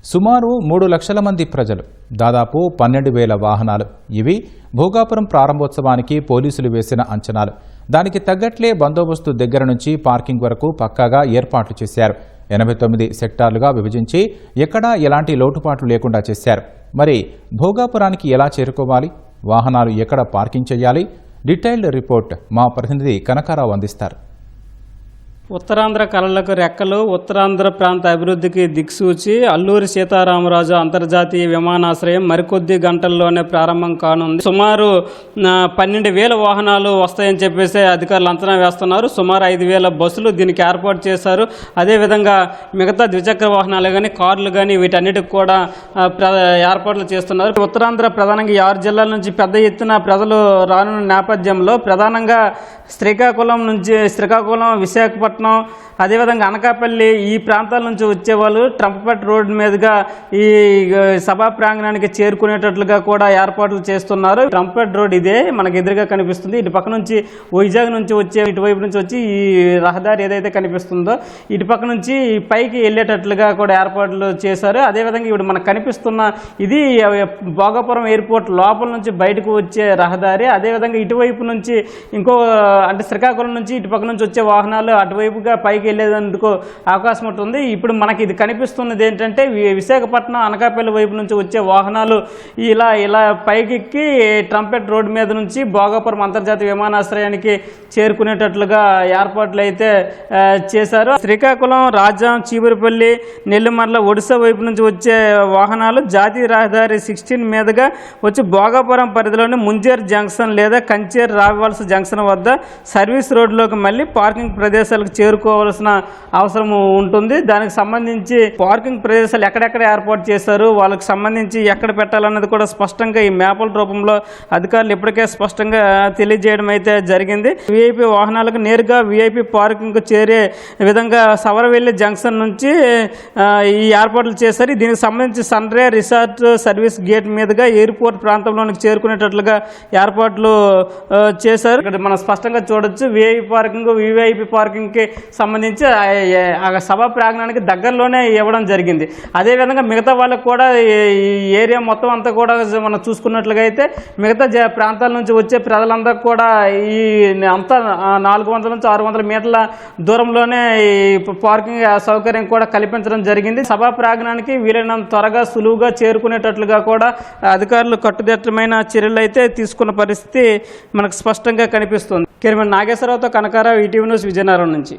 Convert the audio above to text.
సుమారు 3 లక్షల మంది ప్రజలు, దాదాపు 12,000 వాహనాలు. ఇవి భోగాపురం ప్రారంభోత్సవానికి పోలీసులు వేసిన అంచనాలు. దానికి తగ్గట్లే బందోబస్తు దగ్గర నుంచి పార్కింగ్ వరకు పక్కాగా ఏర్పాట్లు చేశారు. 89 సెక్టార్లుగా విభజించి ఎక్కడా ఎలాంటి లోటుపాట్లు లేకుండా చేశారు. మరి భోగాపురానికి ఎలా చేరుకోవాలి, వాహనాలు ఎక్కడ పార్కింగ్ చేయాలి? డీటెయిల్డ్ రిపోర్ట్ మా ప్రతినిధి కనకారావు అందిస్తారు. ఉత్తరాంధ్ర కళలకు రెక్కలు, ఉత్తరాంధ్ర ప్రాంత అభివృద్ధికి దిక్సూచి అల్లూరి సీతారామరాజు అంతర్జాతీయ విమానాశ్రయం మరికొద్ది గంటల్లోనే ప్రారంభం కానుంది. సుమారు 12,000 వాహనాలు వస్తాయని చెప్పేసి అధికారులు అంచనా వేస్తున్నారు. సుమారు 5,000 బస్సులు దీనికి ఏర్పాటు చేశారు. అదేవిధంగా మిగతా ద్విచక్ర వాహనాలు కానీ, కార్లు కానీ వీటన్నిటికి కూడా ఏర్పాట్లు చేస్తున్నారు. ఉత్తరాంధ్ర ప్రధానంగా 6 జిల్లాల నుంచి పెద్ద ఎత్తున ప్రజలు రానున్న నేపథ్యంలో ప్రధానంగా శ్రీకాకుళం, విశాఖపట్నం, అదేవిధంగా అనకాపల్లి ఈ ప్రాంతాల నుంచి వచ్చేవాళ్ళు ట్రంపపేట రోడ్డు మీదుగా ఈ సభా ప్రాంగణానికి చేరుకునేటట్లుగా కూడా ఏర్పాట్లు చేస్తున్నారు. ట్రంపపేట రోడ్ ఇదే మనకు ఎదురుగా కనిపిస్తుంది. ఇటు పక్క నుంచి వైజాగ్ నుంచి వచ్చే ఇటువైపు నుంచి వచ్చి ఈ రహదారి ఏదైతే కనిపిస్తుందో ఇటు పక్క నుంచి పైకి వెళ్ళేటట్లుగా కూడా ఏర్పాట్లు చేశారు. అదేవిధంగా ఇప్పుడు మనకు కనిపిస్తున్న ఇది భోగాపురం ఎయిర్పోర్ట్ లోపల నుంచి బయటకు వచ్చే రహదారి. అదేవిధంగా ఇటువైపు నుంచి అంటే శ్రీకాకుళం నుంచి ఇటు పక్క నుంచి వచ్చే వాహనాలు అటువైపుగా పైకి వెళ్ళేందుకు అవకాశం ఉంటుంది. ఇప్పుడు మనకి ఇది కనిపిస్తున్నది ఏంటంటే విశాఖపట్నం, అనకాపల్లి వైపు నుంచి వచ్చే వాహనాలు ఇలా పైకెక్కి ట్రంపెట్ రోడ్డు మీద నుంచి భోగాపురం అంతర్జాతీయ విమానాశ్రయానికి చేరుకునేటట్లుగా ఏర్పాట్లు అయితే చేశారు. శ్రీకాకుళం, రాజాం, చీపురుపల్లి, నెల్లిమర్ల, ఒడిశా వైపు నుంచి వచ్చే వాహనాలు జాతీయ రహదారి 16 మీదుగా వచ్చి భోగాపురం పరిధిలోని ముంజేర్ జంక్షన్ లేదా కంచేర్ రావివలస జంక్షన్ వద్ద సర్వీస్ రోడ్లోకి మళ్ళీ పార్కింగ్ ప్రదేశాలకు చేరుకోవాల్సిన అవసరం ఉంటుంది. దానికి సంబంధించి పార్కింగ్ ప్రదేశాలు ఎక్కడెక్కడ ఏర్పాటు చేశారు, వాళ్ళకి సంబంధించి ఎక్కడ పెట్టాలన్నది కూడా స్పష్టంగా ఈ మ్యాప్ల రూపంలో అధికారులు ఇప్పటికే స్పష్టంగా తెలియజేయడం అయితే జరిగింది. విఐపి వాహనాలకు నేరుగా విఐపి పార్కింగ్ చేరే విధంగా సవరవెల్లి జంక్షన్ నుంచి ఈ ఏర్పాట్లు చేశారు. దీనికి సంబంధించి సన్రే రిసార్ట్ సర్వీస్ గేట్ మీదుగా ఎయిర్పోర్ట్ ప్రాంతంలోనికి చేరుకునేటట్లుగా ఏర్పాట్లు చేశారు. ఇక్కడ మనం స్పష్టంగా చూడొచ్చు విఐపి పార్కింగ్కి సంబంధించి సభా ప్రాంగణానికి దగ్గరలోనే ఇవ్వడం జరిగింది. అదేవిధంగా మిగతా వాళ్ళకు కూడా ఈ ఏరియా మొత్తం అంతా కూడా మనం చూసుకున్నట్లుగా అయితే మిగతా ప్రాంతాల నుంచి వచ్చే ప్రజలందరూ కూడా ఈ అంతా 400 నుంచి 600 మీటర్ల దూరంలోనే ఈ పార్కింగ్ సౌకర్యం కూడా కల్పించడం జరిగింది. సభా ప్రాంగణానికి వీలైనంత త్వరగా సులువుగా చేరుకునేటట్లుగా కూడా అధికారులు కట్టుదిట్టమైన చర్యలు అయితే తీసుకున్న పరిస్థితి మనకు స్పష్టంగా కనిపిస్తుంది. కెమెరామెన్ నాగేశ్వరరావుతో కనకారావు, ఈటీవీ న్యూస్, విజయనగరం నుంచి.